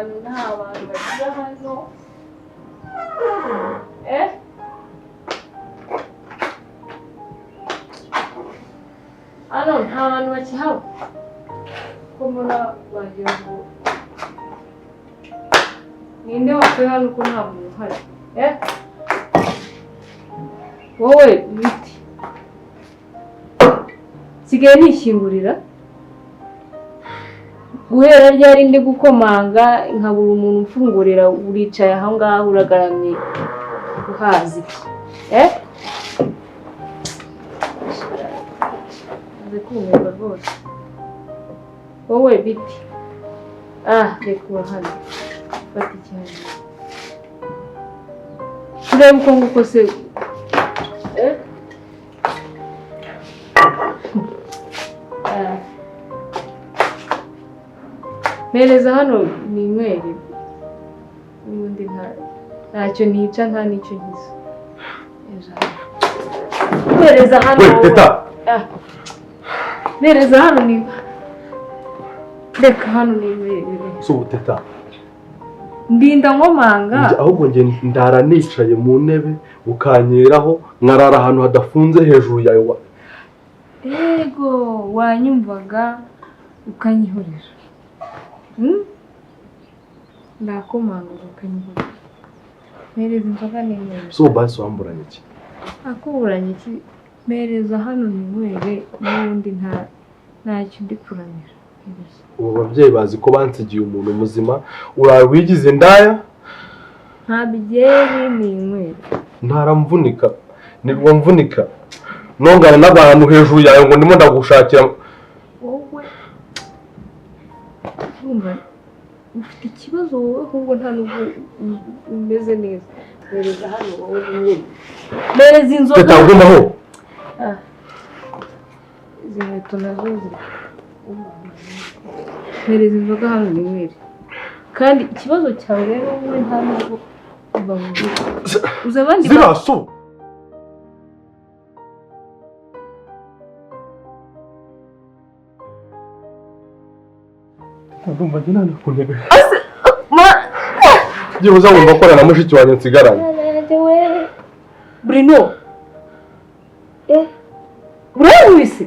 ahantu nta bantu bagira hano hano nta bantu bakihaba ko mbona bagira ngo ninde wakuye hano ko nta muntu uhari wowe biti sigaye nishyingurira guhera ryari ndi gukomanga nkabura umuntu umfungurira uricaye aho ngaho uragaramye uhazi kumirwa rwose wowe biti reka hano fata icyane turebe uko nguko se mpereza hano ni inyweri ubundi ntacyo nica nta n'icyo nkiza mpereza hano mpereza hano ni reka hano ni inyweri si ubuteta ndinda nkomanga ahubwo njye ndara nicaye mu ntebe ukanyeraho nkarara ahantu hadafunze hejuru yawe yego wanyumvaga ukanyihorera ndakomanga ukanyihorera mpereza inzoga n'inywere si ubu basi wamburanye iki akuburanye iki mpereza hano n'inywere n'ubundi ntacyo ndi kuramira ubu babyeyi bazi ko bansigiye umuntu muzima wigize indaya nta byeri n'inywere ntaramvunika nirwo mvunika nongana n'abantu hejuru yawe ngo ndimo ndagushakira wowe urumva ufite ikibazo wowe ahubwo nta nubwo umeze neza mpereza hano wowe n'inywere mpereza inzoga tutagumaho izi nkweto nazo ziri mpereza inzoga hano n'inywere kandi ikibazo cyawe rero wowe nta nubwo ubabwira uzi abandi ziraso ndumva njye nta kuntebe byibuze wumva ko na mushiki wanjye nsigaranye Bruno urabise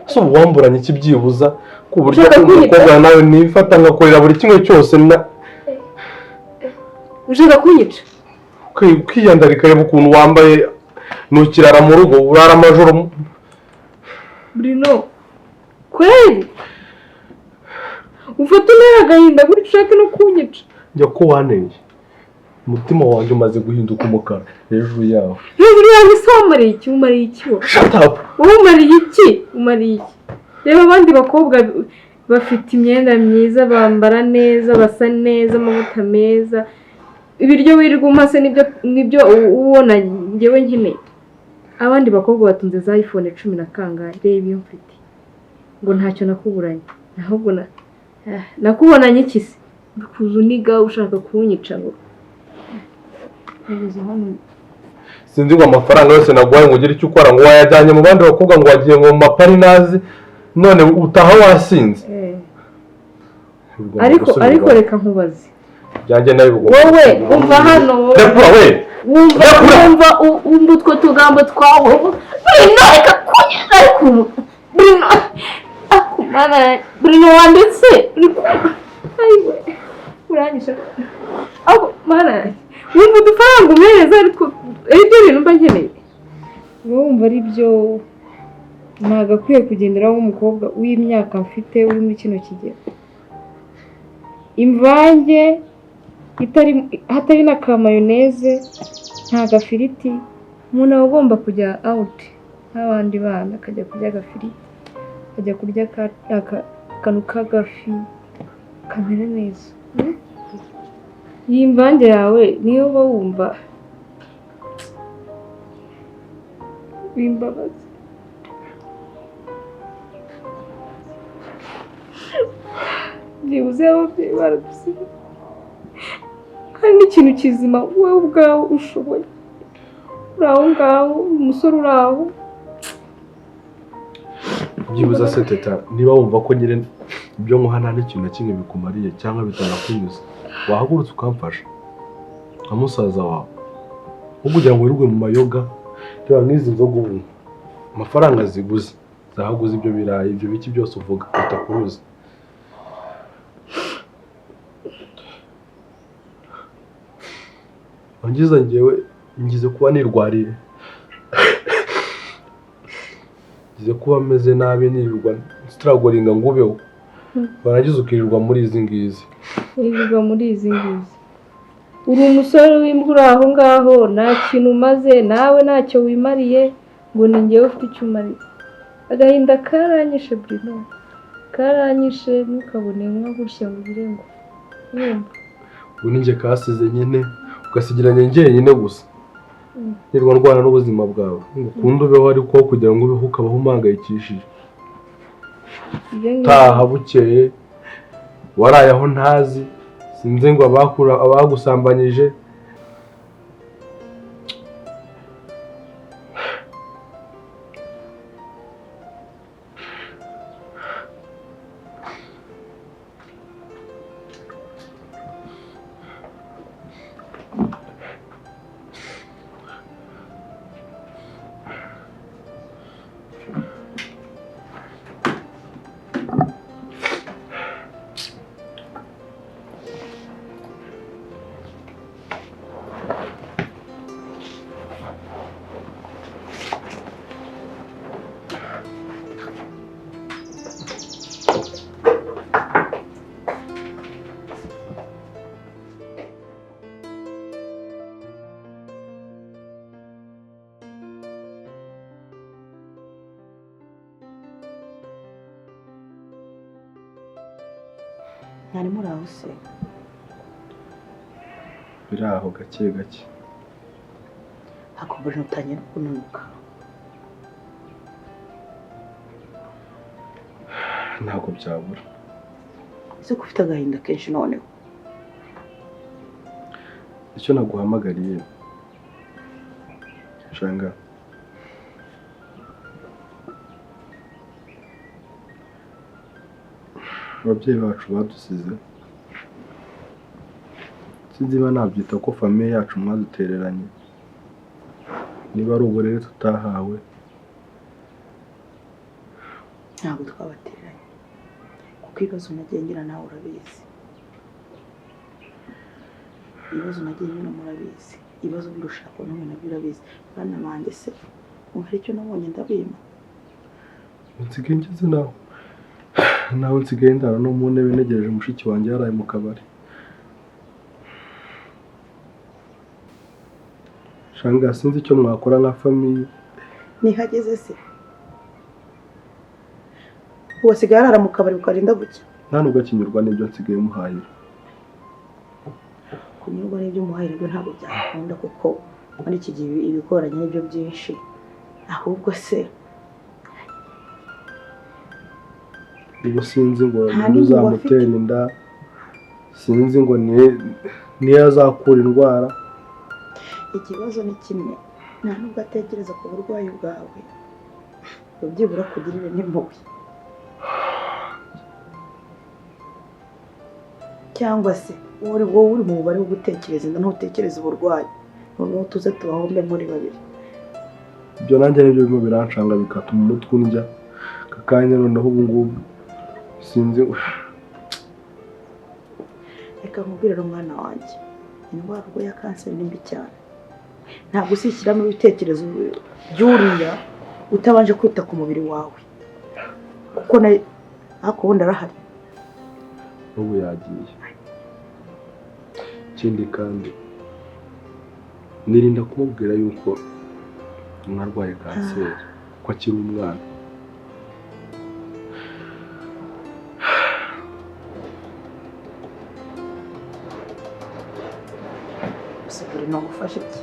so wamburanye iki byibuza ku buryo umukobwa nawe nifata ngakorera buri kimwe cyose ushaka kunyica kwiyandarika reba ukuntu wambaye nukirara mu rugo urara amajoro Bruno kweli ufata nera agahinda gutyo ushaka no kunyica njya ko waneye umutima wanjye umaze guhinduka umukara hejuru yawe hejuru yawe se wamariye iki umariye iki shut up umariye iki reba abandi bakobwa bafite imyenda myiza bambara neza basa neza amavuta meza ibiryo wirirwa umase nibyo ubona njyewe nkeneye abandi bakobwa batunze za iPhone 10 na kangahe reba iyo mfite ngo ntacyo nakuburanye ahubwo nakubonanye iki se kuzuniga ushaka kunyica ngo sinzi ngo amafaranga yose naguhaye ngo ugire icyo ukora ngo wayajyanye mu bandi bakobwa ngo wagiye ngo mu maparinazi none utaha wasinze ariko reka nkubaze byanjye nawe wowe umva hano wumva utwo tugambo twawe Bruno reka kunyira ariko Bruno wanditse ayiwe uranyisha aho mana wumva udufaranga umereza ariko ibyo bintu mba nkeneye wumva ari byo ntagakwiye kugenderaho umukobwa w'imyaka mfite uri muri kino kigero imvange hatari na ka mayoneze nta gafiriti umuntu aba agomba kujya out nk'abandi bana akajya kurya agafiriti akajya kurya akantu k'agafi kamera neza iyi mvange yawe niyo uba wumva bimbabaza byibuze ababyeyi baradusiga hari n'ikintu kizima wowe ubwawe ushoboye uri aho ngaho umusore uri aho byibuze se teta niba wumva ko nyine ibyo nkuha nta n'ikintu na kimwe bikumariye cyangwa bitanakunyuze, wahagurutse ukamfasha nka musaza wawe, aho kugira ngo wirirwe mu mayoga. Reba nk'izi nzoga ubu amafaranga ziguze zahaguze ibyo birayi ibyo biki byose uvuga bitakuruzi. Wangiza njyewe ngize kuba nirwariye, ngize kuba meze nabi nirirwa stragoringa ngubeho, warangiza ukirirwa muri izi ngizi. Wirirwa muri izi ngizi, uri umusore w'imbura aho ngaho nta kintu umaze, nawe ntacyo wimariye, ngo ni njyewe ufite icyo umariye. Agahinda karanyishe Bruno, karanyishe, ntukabone nka gutya ngo ugire ngo yumva. Ubu ni njye kasize nyine ugasigiranye njyenyine gusa, nirwa ndwana n'ubuzima bwawe, ngukunda ubeho ariko kugira ngo ubeho ukabaho umangayikishije. Taha bukeye waraye aho ntazi, sinzi ngo abagusambanyije. Nari muri aho se biraho gake gake, hakomeje utangira kunuka. ntabwo byabura. Ese ko ufite agahinda kenshi noneho? Icyo naguhamagariye shanga, ababyeyi bacu badusize, sinzi niba nabyita ko famiye yacu mwadutereranye, niba ari uburere tutahawe. Ntabwo twabatereranye kuko ibibazo nagiye ngira nawe urabizi, ibibazo nagiye ngira murabizi, ibibazo by'urushako n'umwe nabyo urabizi. Bana banjye se hari icyo nabonye ndabima? Nsigaye ngeze nawe nsigaye ndara no mu ntebe negereje mushiki wanjye yaraye mu kabari. Shanga sinzi icyo mwakora nka famiye. Nihageze se wasigaye arara mu kabari ukarinda gucya? Nta nubwo akinyurwa n'ibyo nsigaye muhahira. Kunyurwa n'ibyo muhahira ibyo ntabwo byakunda kuko muri iki gihe ibikoranye n'ibyo byinshi. Ahubwo se ubu sinzi ngo uzamutera inda, sinzi ngo niyo azakura indwara. Ikibazo ni kimwe, nta nubwo atekereza ku burwayi bwawe, byibura kugirira n'impuhwe. Cyangwa se wowe uri mu mubare wo gutekereza inda ntutekereza uburwayi, noneho tuze tubahombe muri babiri. Ibyo nanjye nibyo birimo birancanga bikatuma umutwe undya kakanya. Noneho ubu ngubu sinzi. Reka nkubwire umwana wanjye, indwara ya kanseri ni mbi cyane. Ntabwo ushyiramo ibitekerezo by'uriya utabanje kwita ku mubiri wawe, kuko ariko ubundi arahari. Ubu yagiye. Ikindi kandi nirinda kumubwira yuko mwarwaye kanseri ko akiri umwana. Usigure no gufasha iki?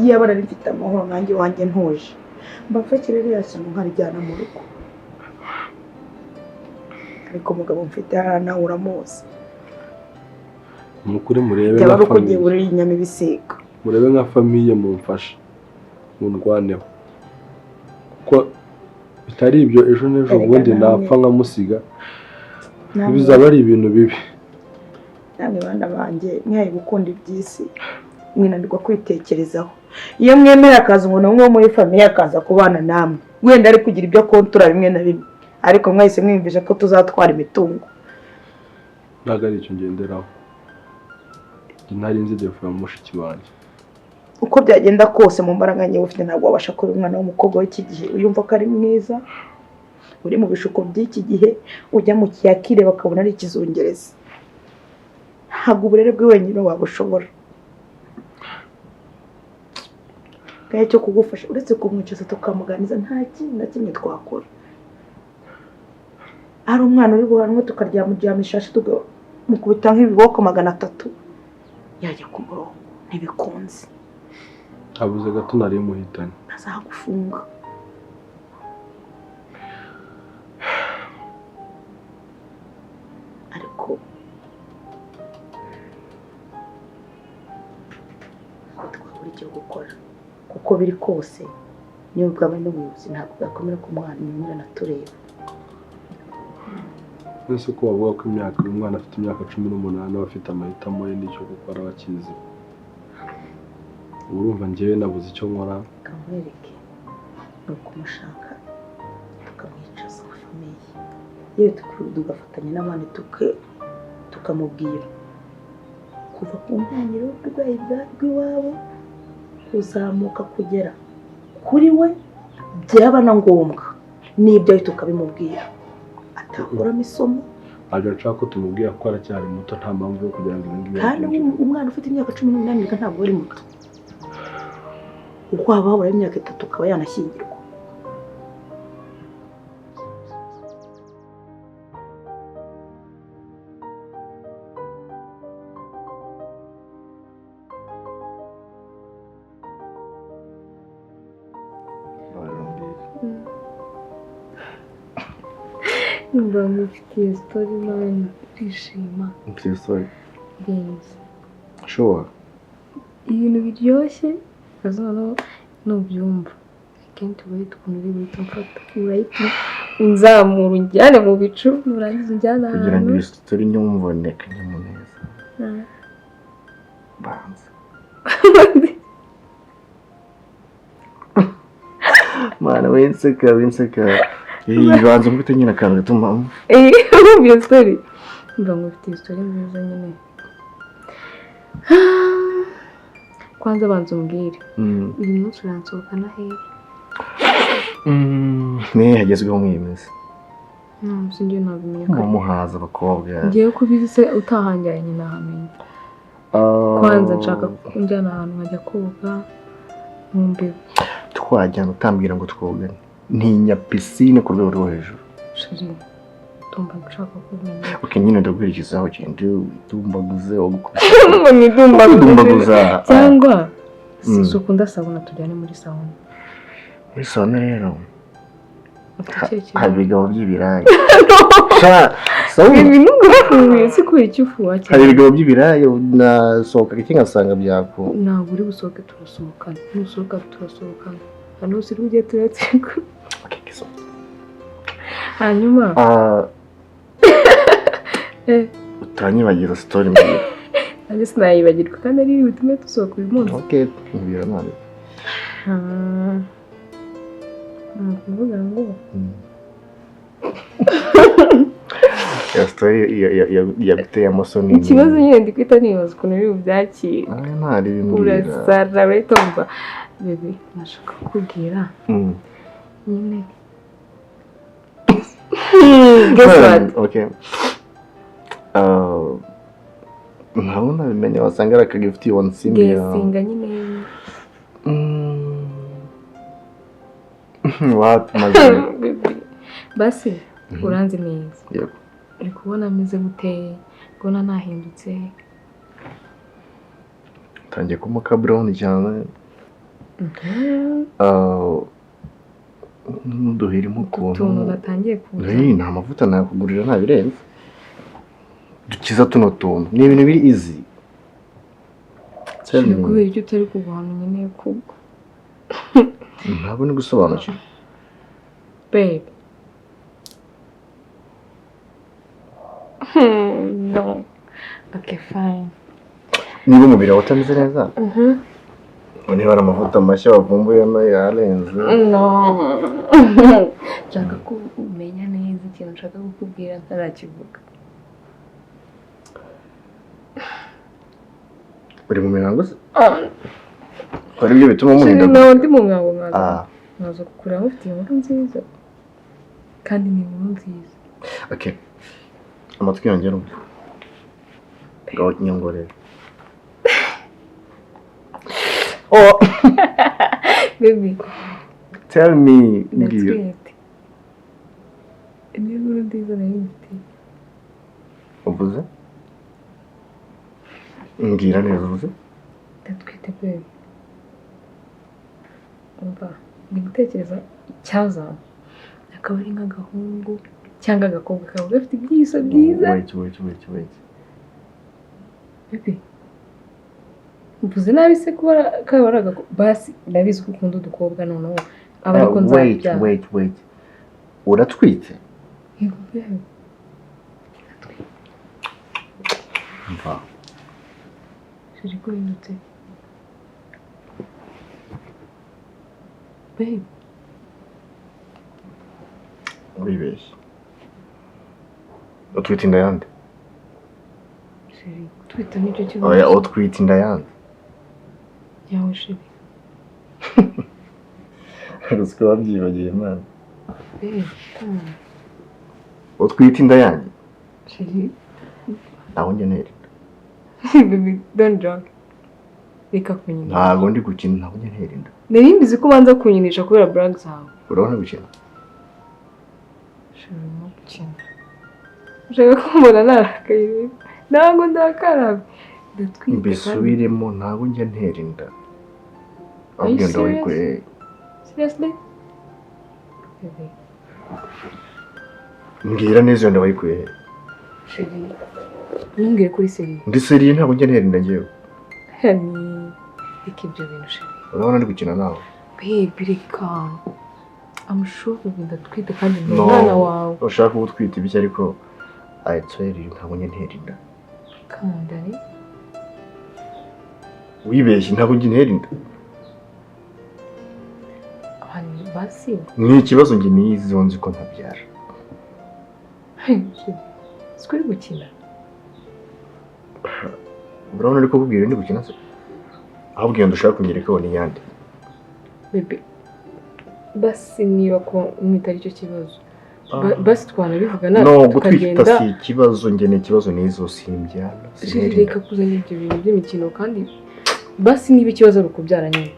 Iyo abana rifite amahoro nanjye wanjye ntuje, mbafakire rero cyane nkarijyana mu rugo. Ariko umugabo mfite hano nawe uramuzi. Mukuri murebe nka famiye. Kugiye uri inyama ibisiga. Murebe nka famiye mumfasha. Mundwaneho. Kuko bitari ibyo ejo n'ejo ubundi napfa nkamusiga. bizaba ari ibintu bibi. Namwe bana banjye mwaye gukunda iby'isi mwinanirwa kwitekerezaho. Iyo mwemera akaza umuntu umwe muri famille akaza kubana namwe wenda ari kugira ibyo kontura bimwe na bimwe, ariko mwahise mwiyumvisha ko tuzatwara imitungo. Ntabwo ari icyo ngenderaho. Nari nzi defa mushiki wanjye. Uko byagenda kose mu mbaraga nyewe ufite ntabwo wabasha kuba umwana w'umukobwa w'iki gihe uyumva ko ari mwiza, uri mu bishuko by'iki gihe, ujya mu kiyakire bakabona ari ikizungereza. Ntabwo uburere bwe wenyine wabushobora. Gahe cyo kugufasha uretse kumwicaza tukamuganiza nta kintu na kimwe twakora. Ari umwana uri buhanwe tukaryamuryamisha tukamukubita nk'ibiboko 300 yajya ku murongo ntibikunze. Habuze gato nari muhitanye. Azagufunga. Ariko twakora icyo gukora kuko biri kose niyo bwaba n'ubuyobozi ntabwo bwakomera ku mwana nyine natureba. Nese ko bavuga ko imyaka umwana afite imyaka 18 afite amahitamo ye n'icyo gukora bakizi. Urumva ngewe nabuze icyo nkora. Kamwereke no kumushaka tukamwicaza mu famille. Yewe tugafatanya n'abandi tukamubwira kuva ku ntangiriro rw'urwayi rw'iwabo kuzamuka kugera kuri we byaba na ngombwa n'ibyo tukabimubwira atakuramo isomo. Ntabwo nshaka ko tumubwira ko aracyari muto, nta mpamvu yo kugira ngo ibingibi. Kandi umwana ufite imyaka 18 ntabwo ari muto. Uko waba wabura imyaka 3 ukaba yanashyingirwa. Mba mufitiye story nawe kwishima. Mfitiye story. Yes. Sure. Ibintu biryoshye azana n'ubyumva. Can't wait kunuri bita mfata urayiti unzamura unjyane mu bicu nurangiza unjyana ahantu. Kugira ngo story nyumvoneka nyamuneza. Banza. Mana winseka. Banza mfite nyine akantu gatuma. Iyo story. Mba mufitiye story nziza nyine. Kwanza banza umbwire. Uyu munsi uransohokana hehe? Ne hagezweho mwimeze. Sinjye nabimenye. Umuhaza abakobwa. Ngiye kubizi se utahanjyanye nahamenye. Kwanza nshaka kunjyana ahantu nkajya koga mu Mbega. Twajyana utambwira ngo twogane. Ntinya piscine ku rwego rwo hejuru. Sheri. Tumba gushaka kumenya. Okay, nyine ndagwirikizaho cyende tumbaguze Dumbaguza. Cyangwa ukunda sabuna tujyane muri sauna. Muri sauna rero. Habigabo by'ibirayi. Sauna ibintu ngafuye sikuri cyufuwa cyane. Habigabo by'ibirayi nasohoka kingasanga byako. Ntabwo uri busohoke turasohokana. Nusohoka turasohokana. Hano siri ujye turatsiko. Okay, so. Hanyuma utanyibagira story mbere. Ari sinayibagirwa kandi ari bitume tusohoka uyu munsi. Okay, mbira nane. Kuvuga ngo ya story ya biteye amasoni. Ikibazo nyine ndikwita nibaza ukuntu uri bubyakire. Ntari ibintu urasara betomba bebe nashaka kukubwira. Nyine guess what? Okay. Ntabona bimenya wasanga arakagift you on sim ya. Guessinga nyine. What maze. Basi uranzi neza. Yego. Uri kubona ameze gute? Kubona nahindutse. Tangiye kumuka brown cyane. Duhirimo kuntu. Tuntu natangiye kuza. Nta mavuta nakugurira nta birenze. Dukiza tuno tuntu. Ni ibintu biri easy. Cyane kubera icyo utari kuguhana nyine kubwo. Ntabwo ni gusobanukirwa. Babe. No. Okay, fine. Niba umubiri wawe utameze neza niba ari amavuta mashya wavumbuye yarenze No. Nshaka ko umenya neza ikintu nshaka kukubwira ntarakivuga. uri mu mihango se hari ibyo bituma umuhinda nawe ndi mu mihango nkaza kukureba mufite inkuru nziza kandi ni inkuru nziza. Okay, amatwi yanjye arumva ngaho nyongorera. Oh, baby, tell me, that's ngiyo. great. Ni inkuru nziza nayo mfite. Uvuze? Ngira neza uvuze? Ndatwite baby. Umva, ni gutekereza icyazana. Akaba ari nk'agahungu cyangwa agakobwa kaba gafite ibyiso byiza. Wait. Baby. Mvuze nabi se kuba kaba ari agakobwa basi ndabizi ko ukunda udukobwa noneho aba ariko nzabyara. Wait. Uratwite? Yego baby. Mva. Shiri ko yindutse. Baby. Uribeshye. Utwite inda yande? Shiri, twita nicyo kibazo. Oya, utwite inda yande? Yawe shiri. Rusiko wabyibagiye man. Baby, come on. Utwite inda yanjye? Shiri. Naho njye ntera. Baby, don't joke. Reka kunyinisha. Ntabwo ndi gukina, naho njye ntera inda. Nari mbizi ko ubanza kunyinisha kubera brag zawe. Urabona gukina? Shiri, no gukina. Ushaka kumbona narakaye. Ntabwo ndakarabe. Ndatwite. Mbisubiremo, ntabwo njye ntera inda. Ahubwo ndawikuye. Seriously? Baby. Mbwira neza iyo ndawikuye. Shiri. Ntumbwire kuri seri. Ndi seriye ntabwo njye ntera inda njyewe. Hani. Reka ibyo bintu shiri. Urabona ndi gukina nawe? Baby, reka. I'm sure ndatwite kandi ni umwana wawe. Ushaka kuba utwite ibiki ariko I swear you ntabwo njye ntera inda. Kandi Wibeshye ntabwo njye ntera inda. hani basi. Ni ikibazo njye niyizi nzi ko ntabyara. Sikuri gukina. Urabona ariko kubwira ndi gukina se? Ahubwo iyo ndashaka kunyereka ni yande. Baby. Basi niba ko mwitari cyo kibazo. Basi twanabivuga na no gutwita si ikibazo njye ni ikibazo nizo simbyana. Reka kuzanya ibyo bintu by'imikino kandi basi niba ikibazo ari ukubyara nyine.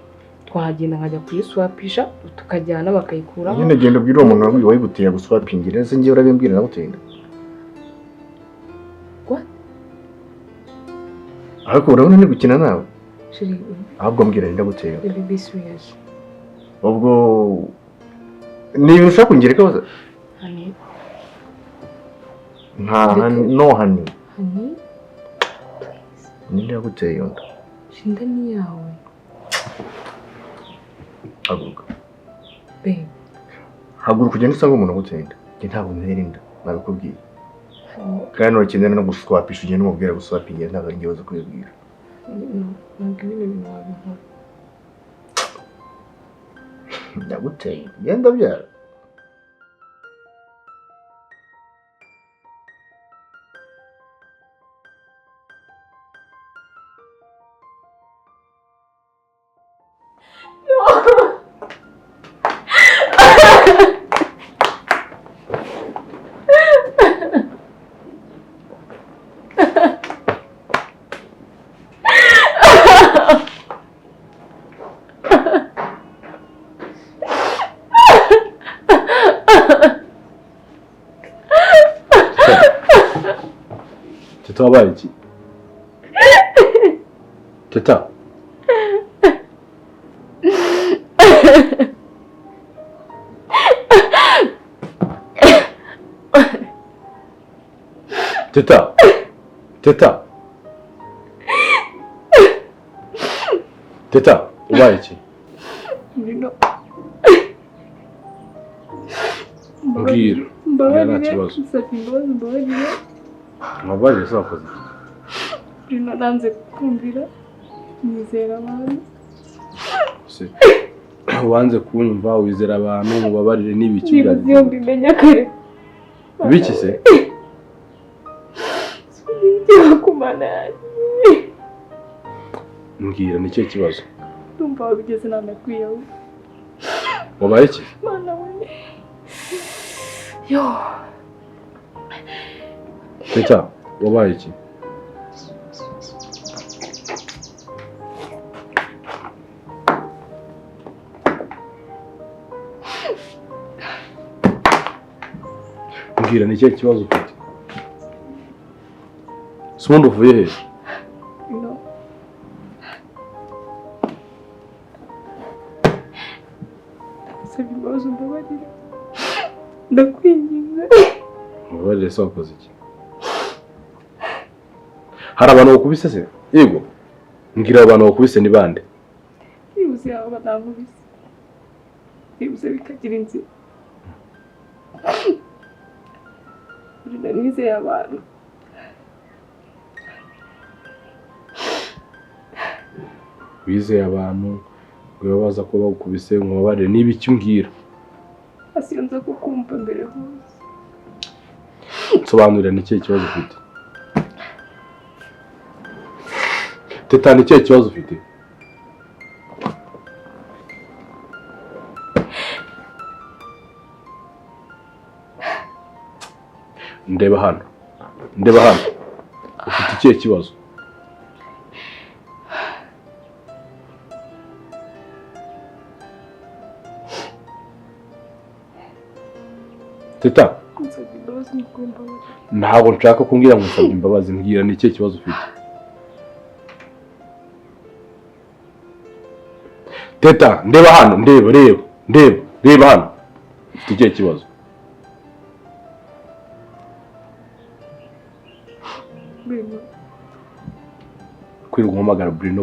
Twahagenda nkajya kuyiswapisha tukajyana bakayikuraho. Nyine genda ubwira uwo muntu wayiguteye guswapingira ese ngiye urabimbwira naguteye inda. What? Ariko urabona ndi gukina nawe? Shiri. Ahubwo mbwira ndaguteye. Baby, be serious. Ubwo ni ibintu ushaka kungereka baza? Hani. No hani. Hani. Ninde yaguteye iyo nda? Shinda ni yawe. Haguruka. Babe. Haguruka ugenda usanga umuntu aguteye inda. Njye ntabwo ntera inda nabikubwiye. Kandi nurakenera no guswapisha ugenda umubwira guswapingira ntabwo ari ikibazo kubibwira. Ntabwo ibintu wabikora. Ndaguteye genda byara. Teta wabaye iki? Teta. Teta. Teta. Teta, ubaye iki? Mbwira. Mbwira. Nta kibazo. Mwabaje se wakoze Bruno nanze kumvira nizera abantu se wanze kunyumva wizera abantu mubabarire n'ibiki byo mbimenya kare biki se Ibyo kumana mbwira ni cyo kibazo ndumva wabigeze nanakwiyaho wabaye iki mana we yo Teta wabaye iki mbwira ni cyo kibazo ufite Sundi uvuye he no Sabibazo mbabarira ndakwinginze mubabarire se wakoze iki hari abantu bakubise se yego mbwira abantu bakubise ni bande Ibuze abo banankubise Ibuze bikagira inzira Bruno nizeye abantu wizeye abantu ngo baza ko bagukubise mubabarire n'ibiki mbwira Asiyonza kukumva mbere hose nsobanurira ni cyo kibazo ufite Teta ni cyo kibazo ufite ndeba hano ufite ikihe kibazo Teta ntabwo nshaka kumbwira ngo nsabye imbabazi mbwira ni ikihe kibazo ufite Teta ndeba hano ndeba hano ufite ikihe kibazo Bruno kwirirwa umpamagara Bruno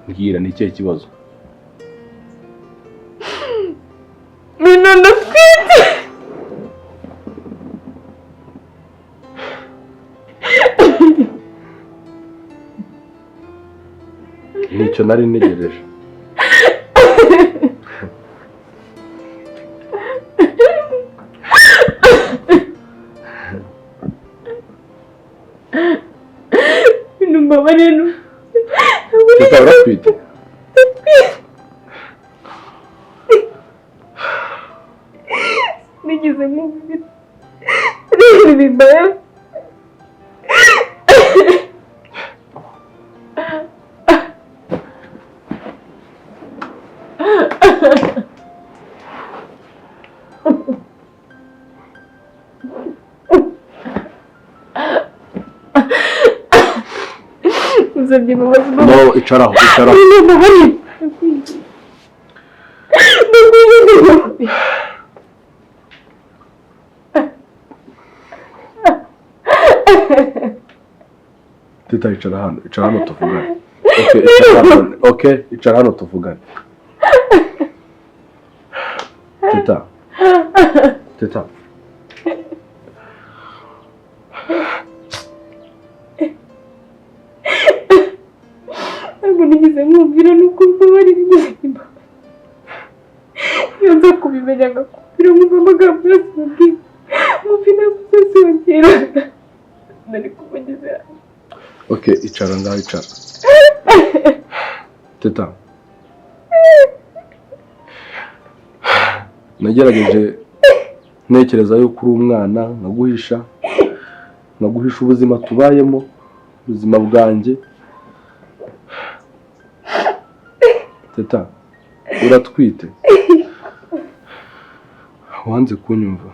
mbwira ni ikihe kibazo Bruno ndafite nicyo nari ntegereje Mbabarira Teta urafite nigeze nkubwira bibaye Uzabye imbabazi no icaraho Teta icara hano tuvugane okay icara hano tuvugane Teta nigeze nkubwira nuko mbabarira nigeze imbabazi iyo nza kubimenya ngakubwira nkumva amagambo yose mubwira nkumva inama zose wongera nari kubageze hano okay icara ngaho icara Teta nagerageje ntekereza yuko uri umwana nkaguhisha ubuzima tubayemo ubuzima bwanjye Teta uratwite wanze kunyumva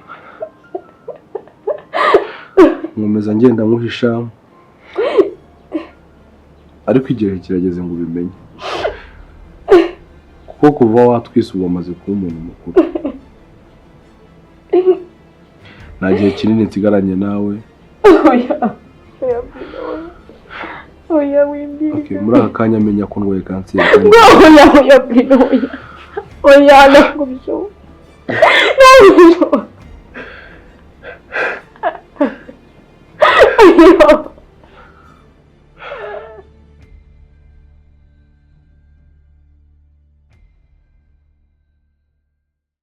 nkomeza ngenda nkuhisha ariko igihe kirageze ngo ubimenye kuko kuva watwise ubu wamaze kuba umuntu mukuru nta gihe kinini nsigaranye nawe oya wimbira okay muri aka kanya menya ko ndwaye kanseri oya ntabwo bishoboka Yo.